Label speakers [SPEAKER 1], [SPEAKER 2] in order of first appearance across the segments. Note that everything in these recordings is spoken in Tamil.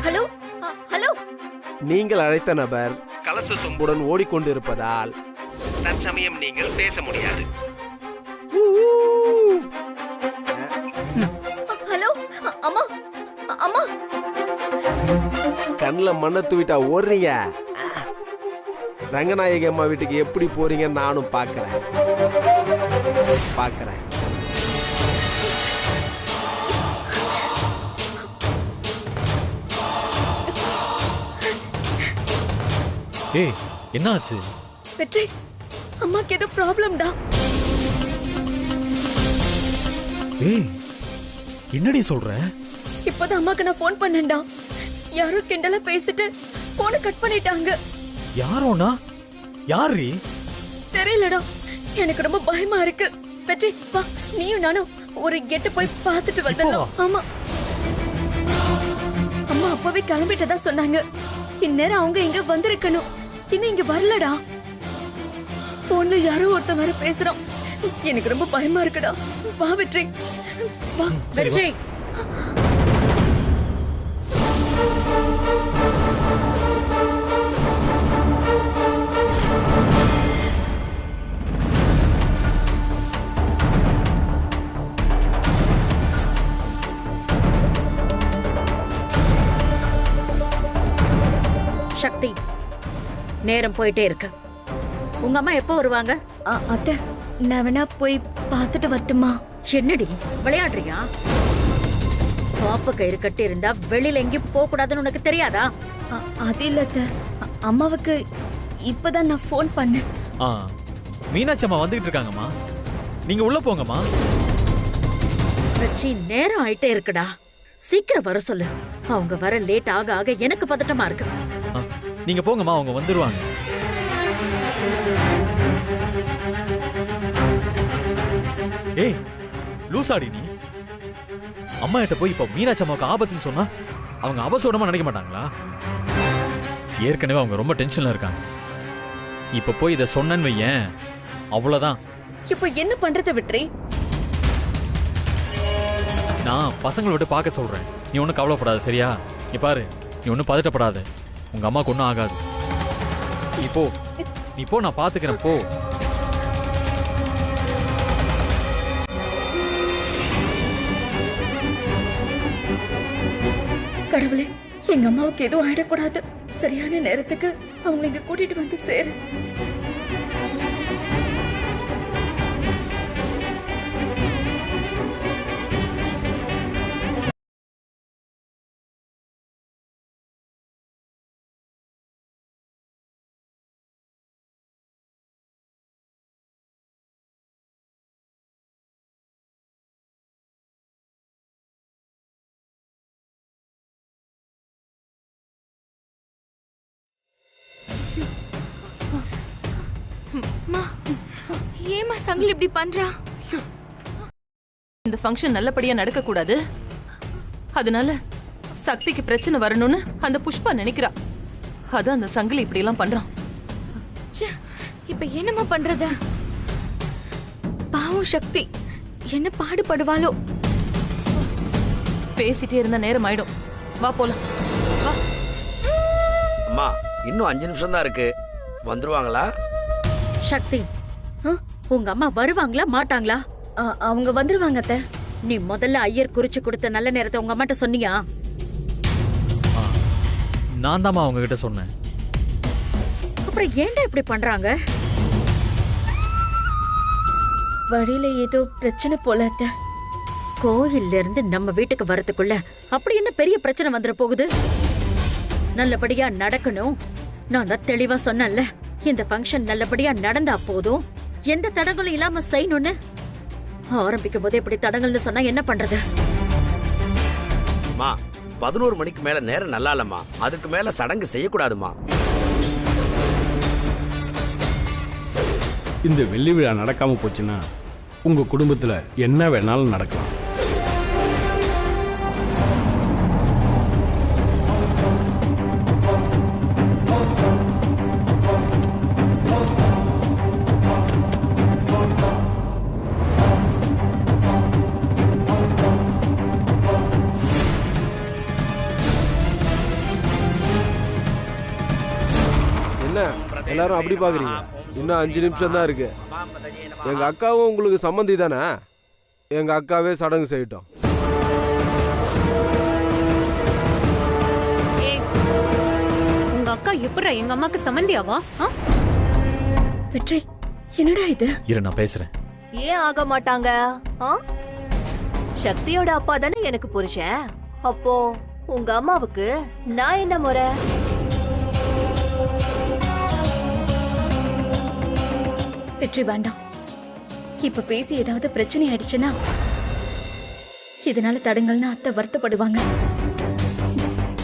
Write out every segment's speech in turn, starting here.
[SPEAKER 1] Hello hello.
[SPEAKER 2] நீங்கள் அழைத்த நபர் கலச சொம்புடன் ஓடிக்கொண்டிருப்பதால் தற்சமயம் நீங்கள் பேச முடியாது.
[SPEAKER 1] ஹலோ அம்மா அம்மா.
[SPEAKER 2] கண்ணில் மண்ணை தூவிட்டா ஓடுறீங்க. ரங்கநாயகி அம்மா வீட்டுக்கு எப்படி போறீங்க நானும் பார்க்கறேன்.
[SPEAKER 3] ஏய், என்ன ஆச்சு?
[SPEAKER 1] வெற்றி, அம்மாக்கு ஏதோ ப்ராப்ளம்டா.
[SPEAKER 3] ஏய், என்னடி சொல்ற?
[SPEAKER 1] இப்போதான் அம்மாக்கு நான் ஃபோன் பண்ணேன்டா. யாரோ கிண்டலா பேசிட்டு போனை கட் பண்ணிட்டாங்க.
[SPEAKER 3] யாரோனா? யாரு?
[SPEAKER 1] தெரியலடா, எனக்கு ரொம்ப பயமா இருக்கு. வெற்றி வா, நீயும் நானும் ஒரு கெட்டு போய் பார்த்துட்டு வந்துடலாம். ஆமா, அம்மா அப்பவே கிளம்பிட்டதா சொன்னாங்க. இந்நேரம் அவங்க இங்க வந்திருக்கணும். இன்னும் இங்க வரலடா. போன்ல யாரோ ஒருத்தன் வேற பேசுறான். எனக்கு ரொம்ப பயமா இருக்குடா. வா வெற்றி, வா வெற்றி.
[SPEAKER 4] சக்தி, நேரம் போயிட்டே இருக்கு. உங்க அம்மா எப்போ வருவாங்க?
[SPEAKER 1] அத்தை, நான் வேணா போய் பார்த்துட்டு வரட்டுமா?
[SPEAKER 4] என்னடி விளையாடுறியா? காப்பு கயிறு கட்டி இருந்தா வெளியில எங்கேயும் போக கூடாதுன்னு உனக்கு தெரியாதா?
[SPEAKER 1] அது இல்ல அத்தை, அம்மாவுக்கு இப்பதான் நான் ஃபோன் பண்ணேன்.
[SPEAKER 3] மீனாட்சி அம்மா வந்துகிட்டு இருக்காங்கம்மா, நீங்க உள்ள போங்கம்மா.
[SPEAKER 4] வெற்றி, நேரம் ஆயிட்டே இருக்குடா, சீக்கிரம் வர சொல்லு. அவங்க வர லேட் ஆக ஆக எனக்கு பதட்டமா இருக்கு.
[SPEAKER 3] நீங்க போங்கம்மா, அவங்க வந்துருவாங்க. ஏய் லூசாடி நீ, அம்மா கிட்ட போய் இப்ப மீனாட்சி அம்மாவுக்கு ஆபத்துன்னு சொன்னா அவங்க அபசோடமா நினைக்க மாட்டாங்களா? ஏற்கனவே அவங்க ரொம்ப டென்ஷன்ல இருக்காங்க. இப்ப போய் இத சொன்னேன்னு வையேன், அவ்வளவுதான்.
[SPEAKER 1] இப்போ என்ன பண்றது வெற்றி?
[SPEAKER 3] நான் பசங்களை விட்டு பார்க்க சொல்றேன், நீ ஒன்னும் கவலைப்படாத சரியா? நீ பாரு, நீ ஒன்னும் பதட்டப்படாத, உங்க அம்மாக்கு ஒன்னும் ஆகாது. நீ போ, நான் பாத்துக்கிறேன், போ.
[SPEAKER 1] கடவுளே, எங்க அம்மாவுக்கு எதுவும் ஆயிடக்கூடாது. சரியான நேரத்துக்கு அவங்க இங்க கூட்டிட்டு வந்து சேரு.
[SPEAKER 5] ஏமா சங்கிலி இப்படி பண்றா? இந்த ஃபங்க்ஷன் நல்லபடியா நடக்க கூடாது, அதனால சக்திக்கு பிரச்சனை வரணும்னு அந்த புஷ்பா நினைக்கிறா. அதான் அந்த சங்கிலி இப்படி எல்லாம் பண்றான்.
[SPEAKER 1] இப்ப என்னமா பண்றது? பாவம் சக்தி என்ன பாடுபடுவாளோ.
[SPEAKER 5] பேசிட்டே இருந்த நேரம் ஆயிடும், வா போலாம்.
[SPEAKER 6] அம்மா, இன்னும் 5 நிமிஷம் தான் இருக்கு, வந்துருவாங்களா?
[SPEAKER 4] சக்தி, உங்க அம்மா வருவாங்களா மாட்டாங்களா?
[SPEAKER 1] அவங்க வந்துருவாங்க அத்தை.
[SPEAKER 4] நீ முதல்ல ஐயர் குறிச்சு கொடுத்த நல்ல நேரத்தை உங்க அம்மாட்ட சொன்னியா?
[SPEAKER 3] நான் தாம்மா அவங்க கிட்ட சொன்னேன்.
[SPEAKER 4] அப்புறம் ஏன்டா இப்படி பண்றாங்க?
[SPEAKER 1] வழியில ஏதோ பிரச்சனை போல அத்தை.
[SPEAKER 4] கோயில்ல இருந்து நம்ம வீட்டுக்கு வரதுக்குள்ள அப்படி என்ன பெரிய பிரச்சனை வந்துட போகுது? நல்லபடியா நடக்கணும். நான் தான் தெளிவா சொன்னேன்ல, இந்த ஃபங்க்ஷன் நல்லபடியா நடந்தா போதும், எந்த தடங்களும் இல்லாம செய்யணும்னு. ஆரம்பிக்கும் போதே இப்படி தடங்கள்னு சொன்னா என்ன பண்றது?
[SPEAKER 6] 11 மணிக்கு மேல நேரம் நல்லா இல்லம்மா, அதுக்கு மேல சடங்கு செய்யக்கூடாதுமா.
[SPEAKER 7] இந்த வெள்ளி விழா நடக்காம போச்சுன்னா உங்க குடும்பத்துல என்ன வேணாலும் நடக்கலாம்.
[SPEAKER 2] என்ன எல்லாரும் அப்படி பாக்குறீங்க? இன்னும் 5 நிமிஷம் தான் இருக்கு. எங்க அக்காவும் உங்களுக்கு சம்மந்தி தானே? எங்க அக்காவே சடங்கு செய்யட்டும்.
[SPEAKER 8] உங்க அக்கா எப்படா எங்க அம்மாக்கு சம்மந்தியாவா?
[SPEAKER 1] வெற்றி, என்னடா இது?
[SPEAKER 3] இரு நான் பேசுறேன்.
[SPEAKER 9] ஏன் ஆக மாட்டாங்க? சக்தியோட அப்பா தானே எனக்கு புருஷன். அப்போ உங்க அம்மாவுக்கு நான் என்ன முறை?
[SPEAKER 1] வெற்றி வேண்டாம். இப்ப பேசி ஏதாவது பிரச்சனை ஆயிடுச்சுன்னா இதனால தடங்கள்னு அத்தை வருத்தப்படுவாங்க.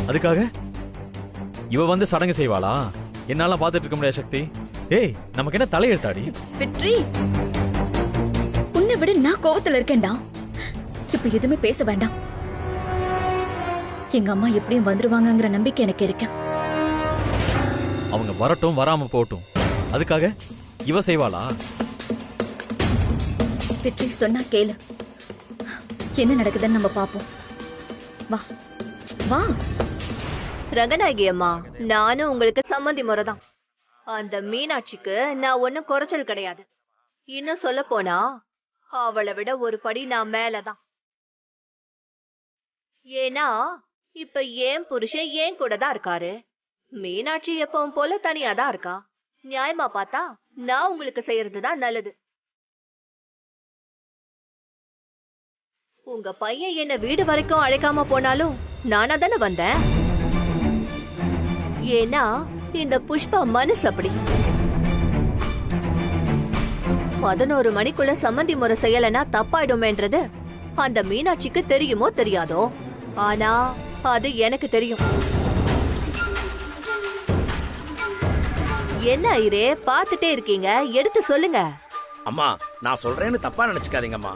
[SPEAKER 3] அதுக்காக இவ வந்து சடங்கு செய்வாளா? என்னால பாத்துட்டு இருக்க முடியாது சக்தி. ஏய், நமக்கு என்ன தலையெழுத்தாடி?
[SPEAKER 1] வெற்றி, உன்னை விட நான் கோவத்துல இருக்கேன்டா. இப்ப எதுவுமே பேச வேண்டாம். எங்க அம்மா எப்படியும் வந்துருவாங்கங்கிற நம்பிக்கை எனக்கு இருக்கு.
[SPEAKER 3] அவங்க வரட்டும், வராம போட்டும். அதுக்காக இவ செய்வாளா?
[SPEAKER 1] வெற்றி சொன்னா கேளு. என்ன நடக்குதுன்னு நம்ம பாப்போம். வா வா.
[SPEAKER 9] ரங்கநாயகி அம்மா, நானும் உங்களுக்கு சம்மந்தி முறைதான். அந்த மீனாட்சிக்கு நான் ஒன்னும் குறைச்சல் கிடையாது. இன்னும் சொல்ல போனா அவளை விட ஒரு படி நான் மேலதான். ஏன்னா இப்ப ஏன் புருஷன் ஏன் கூட தான் இருக்காரு. மீனாட்சி எப்பவும் போல தனியா தான் இருக்கா. நியாயமா பார்த்தா நான் உங்களுக்கு செய்யறதுதான் நல்லது. உங்க பையன் என்ன வீடு வரைக்கும் அழைக்காம போனாலும் நானா தானே வந்தேன். ஏன்னா இந்த புஷ்பா மனசு அப்படி. 11 மணிக்குள்ள சம்மந்தி முறை செய்யலனா தப்பாயிடுமேன்றது அந்த மீனாட்சிக்கு தெரியுமோ தெரியாதோ, ஆனா அது எனக்கு தெரியும். என்ன ஐரே பாத்துட்டே இருக்கீங்க, எடுத்து சொல்லுங்க.
[SPEAKER 6] அம்மா, நான் சொல்றேன்னு தப்பா நினைச்சுக்காதீங்கம்மா.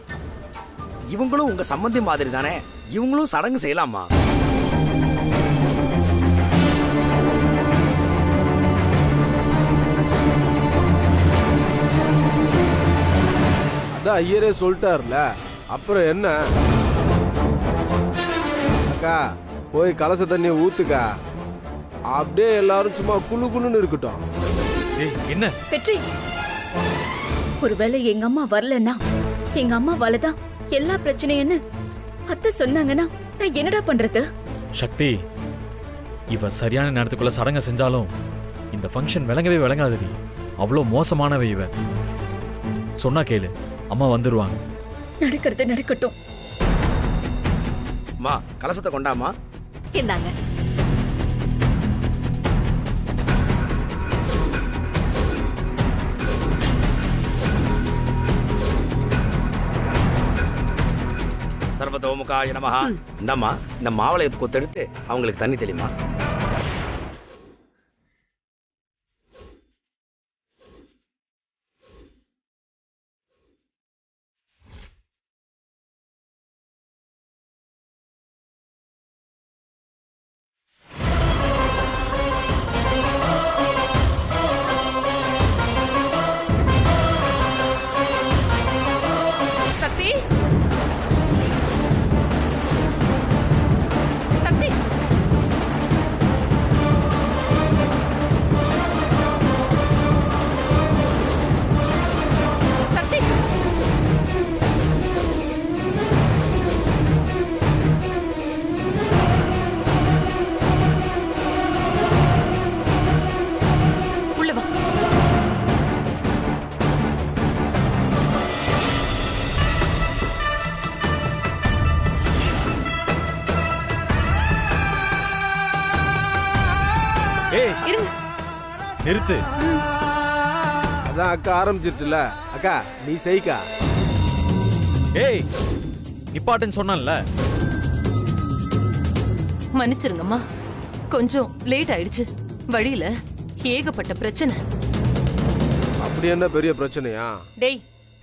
[SPEAKER 6] இவங்களும் உங்க சம்பந்தி மாதிரி தானே, இவங்களும் சடங்கு செய்யலாமா?
[SPEAKER 2] அதான் ஐயரே சொல்லிட்டார்ல, அப்புறம் என்ன? அக்கா போய் கலச தண்ணியை ஊத்துக்கா. அப்படியே எல்லாரும் சும்மா குளு குளுன்னு இருக்கட்டும்.
[SPEAKER 3] ஏய், என்ன
[SPEAKER 1] வெற்றி, ஒருவேளை எங்க அம்மா வரலன்னா, எங்க அம்மாவாலதான் எல்லா பிரச்சனைன்னு அத்தை சொன்னாங்கன்னா நான் என்னடா பண்றது?
[SPEAKER 3] சக்தி, இவ சரியான நேரத்துக்குள்ள சடங்க செஞ்சாலும் இந்த ஃபங்க்ஷன் விளங்கவே விளங்காதடி. அவ்வளோ மோசமானவ இவ. சொன்னா கேளு, அம்மா வந்துருவாங்க.
[SPEAKER 1] நடக்கிறது நடக்கட்டும்.
[SPEAKER 6] அம்மா, கலசத்தை கொண்டாமா.
[SPEAKER 9] இந்தாங்க.
[SPEAKER 6] சர்வதோமுகாய நமஹ. இந்தம்மா, இந்த மாவளையத்தை கொத்தெடுத்து அவங்களுக்கு தண்ணி தெளிமா.
[SPEAKER 5] சக்தி, சக்தி, சக்தி. உள்ள வா.
[SPEAKER 3] ஏய்,
[SPEAKER 5] இருங்க.
[SPEAKER 3] நிறுத்து.
[SPEAKER 2] அதான் அக்கா ஆரம்பிச்சிருச்சுல. அக்கா நீ செய்க்கா.
[SPEAKER 3] ஏய், நிப்பாட்டுன்னு சொன்னேன்ல.
[SPEAKER 5] மன்னிச்சிருங்கம்மா, கொஞ்சம் லேட் ஆயிடுச்சு. வழியில ஏகப்பட்ட பிரச்சனை.
[SPEAKER 2] அப்படி என்ன பெரிய பிரச்சனையா?
[SPEAKER 5] டேய்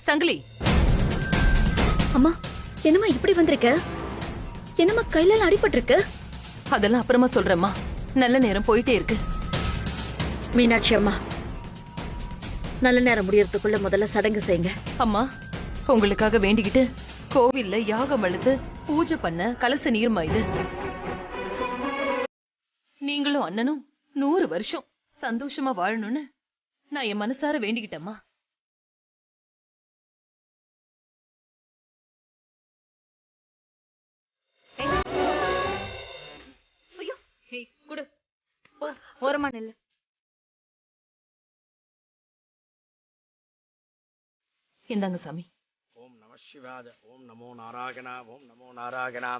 [SPEAKER 5] சங்கிலி,
[SPEAKER 1] அம்மா, என்னம்மா இப்படி வந்திருக்க? என்னம்மா கையில அடிபட்டிருக்கு?
[SPEAKER 5] அதெல்லாம் அப்புறமா சொல்றேம்மா. நல்ல நேரம் போயிட்டே இருக்கு.
[SPEAKER 4] மீனாட்சி அம்மா, நல்ல நேரம் முடியறதுக்குள்ள முதல்ல சடங்கு செய்யுங்க.
[SPEAKER 5] அம்மா, உங்களுக்காக வேண்டிக்கிட்டு கோவில்ல யாகம் அழுத்து பூஜை பண்ண கலச நீர்மா இது. நீங்களும் அண்ணனும் 100 வருஷம் சந்தோஷமா வாழணும்னு நான் என் மனசார வேண்டிக்கிட்டேம்மா.
[SPEAKER 8] குடு ஓரமா நில்லு.
[SPEAKER 5] இந்தாங்க சாமி.
[SPEAKER 6] ஓம் நம சிவாய. ஓம் நமோ நாராயணா. ஓம் நமோ நாராயணா.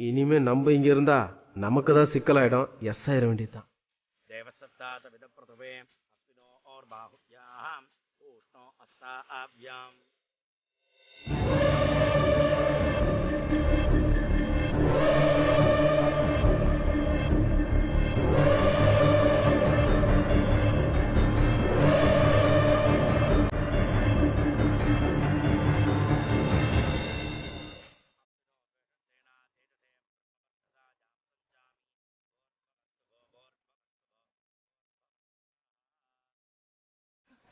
[SPEAKER 2] இனிமே நம்ம இங்க இருந்தா நமக்கு தான் சிக்கலாயிடும். எஸ் ஆயிட வேண்டியதுதான்.
[SPEAKER 6] தேவசத்தாச்ச விதப்பிரதவே அஸ்வினோ ஓர் பாஹுயாம் ஊஷ்ணோ அஸ்தா ஆப்யாம்.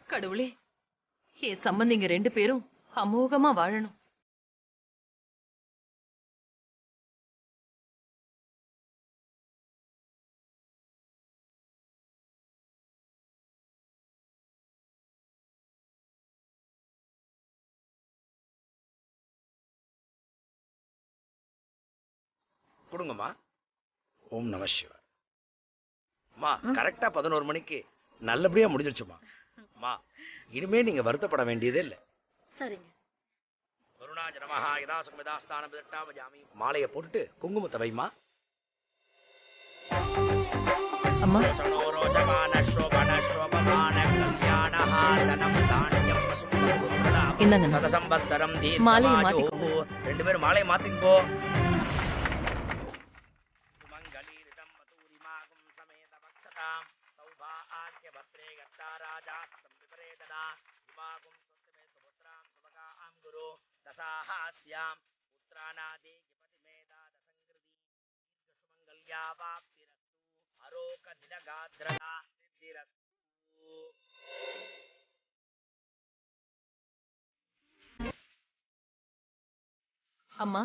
[SPEAKER 5] கடவுளே, என் சம்பந்திங்க 2 பேரும் அமோகமா வாழணும்.
[SPEAKER 6] கொடுங்கம்மா. ஓம் நம சிவாய. அம்மா கரெக்டா 11 மணிக்கு நல்லபடியா முடிஞ்சிருச்சுமா. அம்மா இனிமே நீங்க வருத்தப்பட வேண்டியதே இல்லை.
[SPEAKER 4] சரிங்க.
[SPEAKER 6] மாலையை போட்டுட்டு குங்குமத்தை வைமா.
[SPEAKER 5] அம்மா இந்தாங்க. மாலையை மாத்திக்கோ.
[SPEAKER 6] 2 பேரும் மாலையை மாத்திக்கோ.
[SPEAKER 5] அம்மா,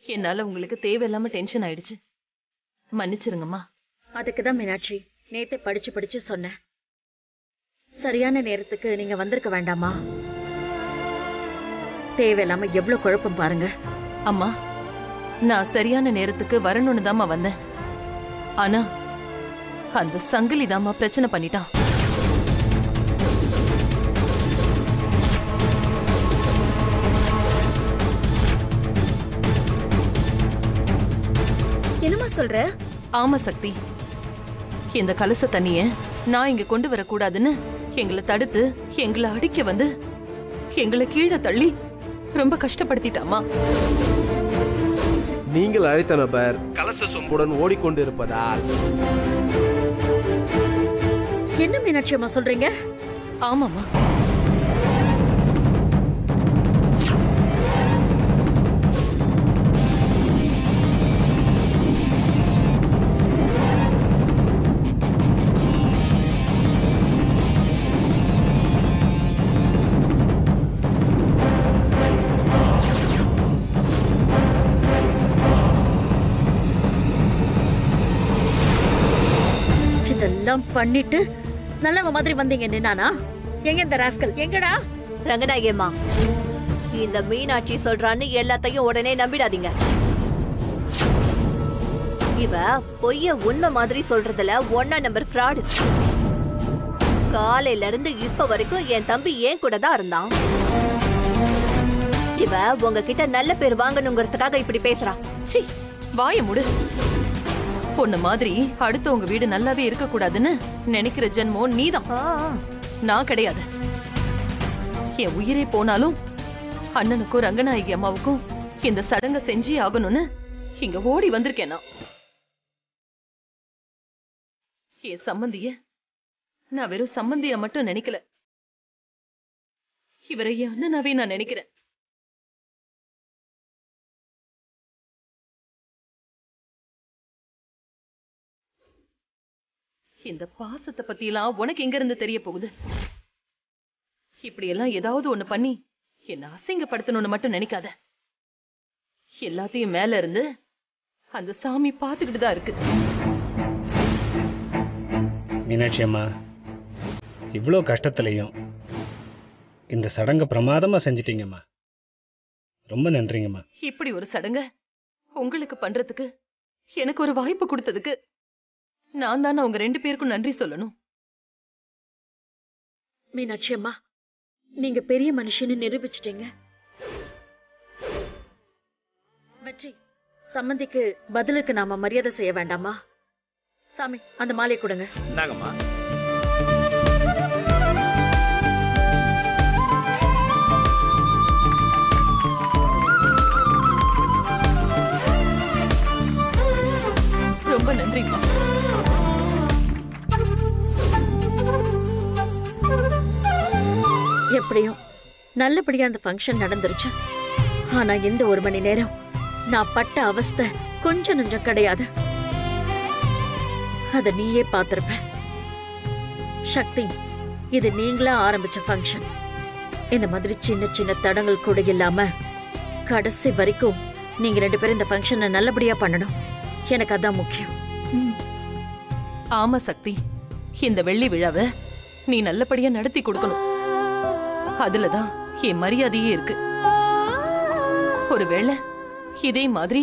[SPEAKER 5] என்னால உங்களுக்கு தேவையில்லாம டென்ஷன் ஆயிடுச்சு, மன்னிச்சிருங்கம்மா.
[SPEAKER 4] அதுக்குதான் மீனாட்சி நேத்தே படிச்சு சொன்னேன். சரியான நேரத்துக்கு நீங்க வந்திருக்க வேண்டாமா? தேவையில்லாம எவ்வளவு குழப்பம் பாருங்க.
[SPEAKER 5] அம்மா, நான் சரியான நேரத்துக்கு வரணும்னு தாம்மா வந்தேன். ஆனா அந்த சங்கிலி தாம்மா பிரச்சனை பண்ணிட்டான்.
[SPEAKER 1] என்னமா சொல்ற?
[SPEAKER 5] ஆமா சக்தி, இந்த கலச தண்ணிய நான் இங்க கொண்டு வரக்கூடாதுன்னு எங்களை தடுத்து எங்களை அடிக்க வந்து எங்களை கீழே தள்ளி ரொம்ப கஷ்டப்படுத்திட்டாமா.
[SPEAKER 2] நீங்கள் அழைத்த நபர் கலச சொம்புடன் ஓடிக்கொண்டிருப்பதால்.
[SPEAKER 4] என்ன மீனாட்சி அம்மா சொல்றீங்க?
[SPEAKER 5] ஆமாமா.
[SPEAKER 4] இதெல்லாம் பண்ணிட்டு நல்லவ மாதிரி வந்தீங்க நின்னானா? எங்க இந்த ராஸ்கல்? எங்கடா?
[SPEAKER 9] ரங்கநாயகியம்மா, இந்த மீனாட்சி சொல்றான்னு எல்லாத்தையும் உடனே நம்பிடாதீங்க. இவ பொய்ய உண்மை மாதிரி சொல்றதுல 1 நம்பர் ஃப்ராடு. காலையில இருந்து இப்ப வரைக்கும் என் தம்பி ஏன் கூட தான் இருந்தான். இவ உங்ககிட்ட நல்ல பேர் வாங்கணுங்கிறதுக்காக இப்படி பேசுறா.
[SPEAKER 5] சி, வாய முடு. பொண்ணு மாதிரி அடுத்தவங்க வீடு நல்லாவே இருக்க கூடாதுன்னு நினைக்கிற ஜென்மம் நீதான், நான் கிடையாது. என் உயிரே போனாலும் அண்ணனுக்கும் ரங்கநாயகி அம்மாவுக்கும் இந்த சடங்க செஞ்சே ஆகணும்னு இங்க ஓடி வந்திருக்கேனா. என் சம்பந்திய நான் வெறும் சம்பந்திய மட்டும் நினைக்கல, இவரை என் அண்ணனாவே நான் நினைக்கிறேன். இந்த பாசத்தை பத்தி எல்லாம் உனக்கு எங்க இருந்து தெரிய போகுது? இப்படி எல்லாம் ஏதாவது ஒண்ணு பண்ணி என்ன அசிங்கப்படுத்தணும்னு மட்டும் நினைக்காத. எல்லாத்தையும் மேல இருந்து அந்த சாமி பாத்துக்கிட்டு தான் இருக்கு.
[SPEAKER 7] மீனாட்சி அம்மா, இவ்வளோ கஷ்டத்துலையும் இந்த சடங்கை பிரமாதமாக செஞ்சிட்டீங்கம்மா. ரொம்ப நன்றிங்கம்மா.
[SPEAKER 5] இப்படி ஒரு சடங்க உங்களுக்கு பண்றதுக்கு எனக்கு ஒரு வாய்ப்பு கொடுத்ததுக்கு நான் தான் அவங்க 2 பேருக்கும் நன்றி சொல்லணும்.
[SPEAKER 4] மீனாட்சி அம்மா, நீங்க பெரிய மனுஷன்னு நிரூபிச்சிட்டீங்க. வெற்றி, சம்மந்திக்கு பதிலுக்கு நாம மரியாதை செய்ய வேண்டாமா? சாமி, அந்த மாலையை கொடுங்க.
[SPEAKER 6] இந்தாங்கம்மா.
[SPEAKER 5] ரொம்ப நன்றிம்மா.
[SPEAKER 4] எப்படியும் நல்லபடியா அந்த ஃபங்க்ஷன் நடந்துருச்சு. ஆனா இந்த 1 மணி நேரம் நான் பட்ட அவஸ்தை கொஞ்சம் நஞ்சம் கிடையாது. அத நீயே பார்த்திருப்ப. சக்தி, இது நீங்களா ஆரம்பிச்ச ஃபங்க்ஷன். இந்த மாதிரி சின்ன சின்ன தடங்கள் கூட இல்லாம கடைசி வரைக்கும் நீங்க 2 பேரும் இந்த ஃபங்க்ஷனை நல்லபடியா பண்ணணும். எனக்கு அதான் முக்கியம்.
[SPEAKER 5] ஆமா சக்தி, இந்த வெள்ளி விழாவை நீ நல்லபடியா நடத்தி கொடுக்கணும். அதுலதான் என் மரியாதையே இருக்கு. ஒருவேளை இதே மாதிரி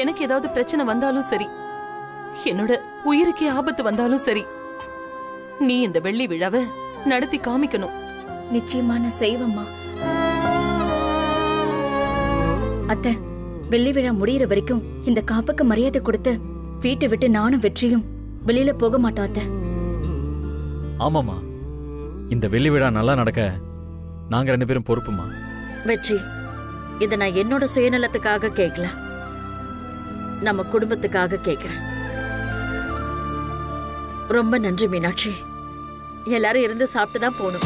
[SPEAKER 5] எனக்கு ஏதாவது பிரச்சனை வந்தாலும் சரி, என்னோட உயிருக்கே ஆபத்து வந்தாலும் சரி, நீ இந்த வெள்ளி விழாவை நடத்தி காமிக்கணும்.
[SPEAKER 1] நிச்சயமா நான் செய்வேம்மா. அத்தை, வெள்ளி விழா முடியற வரைக்கும் இந்த காப்புக்கு மரியாதை கொடுத்து வீட்டை விட்டு நானும் வெற்றியும் வெளியில போக மாட்டோம் அத்தை.
[SPEAKER 3] ஆமாம்மா, இந்த வெள்ளி விழா நல்லா நடக்க நாங்க 2 பேரும் பொறுப்புமா.
[SPEAKER 4] வெற்றி, இதை நான் என்னோட சுயநலத்துக்காக கேட்கல, நம்ம குடும்பத்துக்காக கேட்கிறேன். ரொம்ப நன்றி மீனாட்சி. எல்லாரும் இருந்து சாப்பிட்டு தான் போகணும்.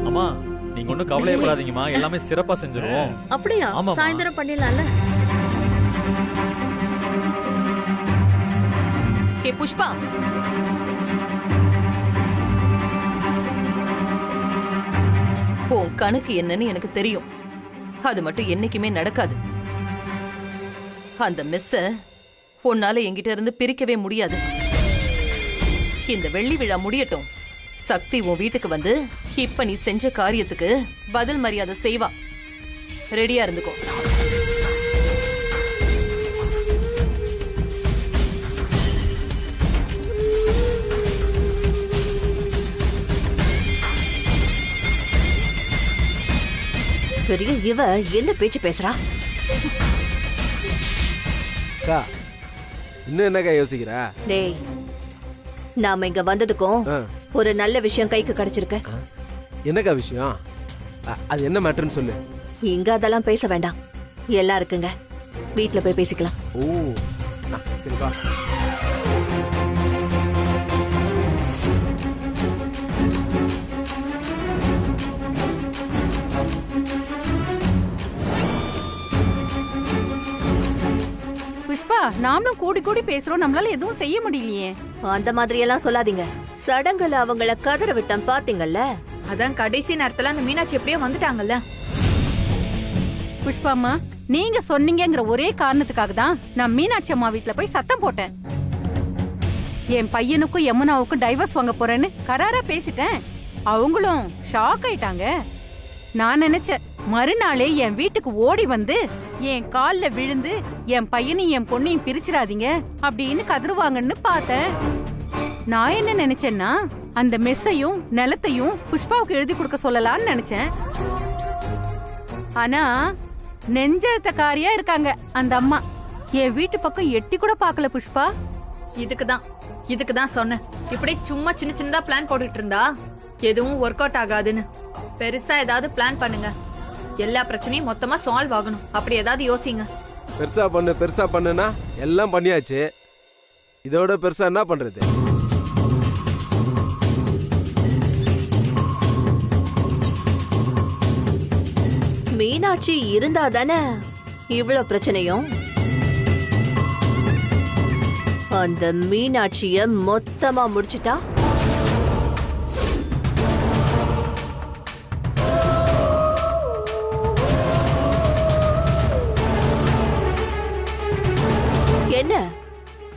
[SPEAKER 3] அம்மா, நீங்க ஒன்றும் கவலையப்படாதீங்கம்மா, எல்லாமே சிறப்பா செஞ்சிருவோம்.
[SPEAKER 4] அப்படியா?
[SPEAKER 3] ஆமாம்மா.
[SPEAKER 4] சாயந்தரம் பண்ணிடலாம்ல?
[SPEAKER 5] ஏ புஷ்பா, உன் கணக்கு என்னன்னு எனக்கு தெரியும். அது மட்டும் என்னைக்குமே நடக்காது. அந்த மெஸ்ஸ உன்னால என்கிட்ட இருந்து பிரிக்கவே முடியாது. இந்த வெள்ளி விழா முடியட்டும், சக்தி உன் வீட்டுக்கு வந்து இப்ப நீ செஞ்ச காரியத்துக்கு பதில் மரியாதை செய்வா. ரெடியா இருந்துக்கோ.
[SPEAKER 9] பெரிய இவ என்ன பேச்சு பேசுறா?
[SPEAKER 2] அக்கா, இன்னும் என்னக்கா யோசிக்கிறா?
[SPEAKER 9] டேய், நாம இங்க வந்ததுக்கும் ஒரு நல்ல விஷயம் கைக்கு கிடைச்சிருக்கு.
[SPEAKER 2] என்னக்கா விஷயம்? அது என்ன மேட்டர்னு சொல்லு.
[SPEAKER 9] இங்க அதெல்லாம் பேச வேண்டாம், எல்லாம் இருக்குங்க, வீட்ல போய் பேசிக்கலாம்.
[SPEAKER 2] ஓ, சரிப்பா.
[SPEAKER 10] புஷ்பா, நாமளும் கூடி கூடி பேசுறோம், நம்மளால எதுவும் செய்ய முடியலையே.
[SPEAKER 9] அந்த மாதிரி எல்லாம் சொல்லாதீங்க. சடங்குல அவங்கள கதற விட்டம் பாத்தீங்கல்ல?
[SPEAKER 1] அதான் கடைசி நேரத்துல அந்த மீனாட்சி எப்படியோ வந்துட்டாங்கல்ல.
[SPEAKER 10] புஷ்பாம்மா, நீங்க சொன்னீங்கங்கிற ஒரே காரணத்துக்காக தான் நான் மீனாட்சி அம்மா வீட்டுல போய் சத்தம் போட்டேன். என் பையனுக்கும் யமுனாவுக்கும் டைவர்ஸ் வாங்க போறேன்னு கராரா பேசிட்டேன். அவங்களும் ஷாக் ஆயிட்டாங்க. நான் நினைச்சேன் மறுநாளே என் வீட்டுக்கு ஓடி வந்து என் கால்ல விழுந்து என் பையனையும் என் பொண்ணையும் பிரிச்சிடாதீங்க அப்படின்னு கதறுவாங்கன்னு பார்த்தேன். நான் என்ன நினைச்சேன்னா, அந்த மெஸ்ஸையும் நிலத்தையும் புஷ்பாவுக்கு எழுதி கொடுக்க சொல்லலாம்னு நினைச்சேன். ஆனா நெஞ்செழுத்தக்காரியா இருக்காங்க அந்த அம்மா. என் வீட்டு பக்கம் எட்டி கூட பார்க்கல புஷ்பா.
[SPEAKER 1] இதுக்கு தான் சொன்னேன், இப்படி சும்மா சின்ன சின்னதா பிளான் போட்டுட்டு இருந்தா எதுவும் ஒர்க் அவுட் ஆகாதுன்னு. பெருசா ஏதாவது பிளான் பண்ணுங்க, எல்லா பிரச்சனையும் மொத்தமா சால்வ் ஆகணும். அப்படி ஏதாவது யோசிங்க.
[SPEAKER 2] பெருசா பண்ணுனா எல்லாம் பண்ணியாச்சு, இதோட பெருசா என்ன பண்றது?
[SPEAKER 9] மீனாட்சி இருந்தா தானே இவ்வளவு பிரச்சனையும். அந்த மீனாட்சிய மொத்தமா முடிச்சிட்டா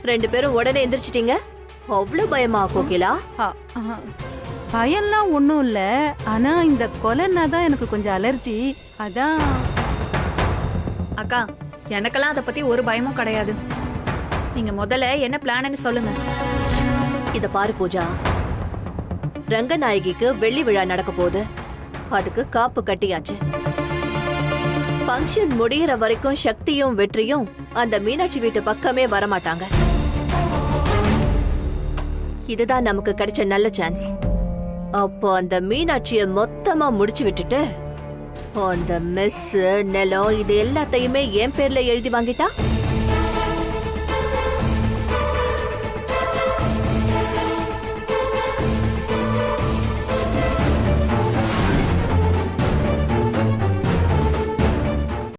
[SPEAKER 9] 2 பேரும் உடனே எந்திரிச்சிட்டீங்க. அவ்வளவு பயமா கோகிலா?
[SPEAKER 10] பயம்லாம் ஒண்ணும் இல்ல. ஆனா இந்த கொலைன்னா தான் எனக்கு கொஞ்சம் அலர்ஜி. அதான்.
[SPEAKER 1] அக்கா, எனக்கெல்லாம் அதை பத்தி ஒரு பயமும் கிடையாது. நீங்க முதல்ல என்ன பிளான்னு சொல்லுங்க.
[SPEAKER 9] இத பாரு பூஜா, ரங்கநாயகிக்கு வெள்ளி விழா நடக்க போகுது. அதுக்கு காப்பு கட்டியாச்சு. ஃபங்க்ஷன் முடியற வரைக்கும் சக்தியும் வெற்றியும் அந்த மீனாட்சி வீட்டு பக்கமே வரமாட்டாங்க. இதுதான் நமக்கு கிடைச்ச நல்ல சான்ஸ். அப்போ அந்த மீனாட்சிய மொத்தமா முடிச்சு விட்டுட்டு அந்த மெஸ், நிலம் இது எல்லாத்தையுமே என் பேர்ல எழுதி வாங்கிட்டா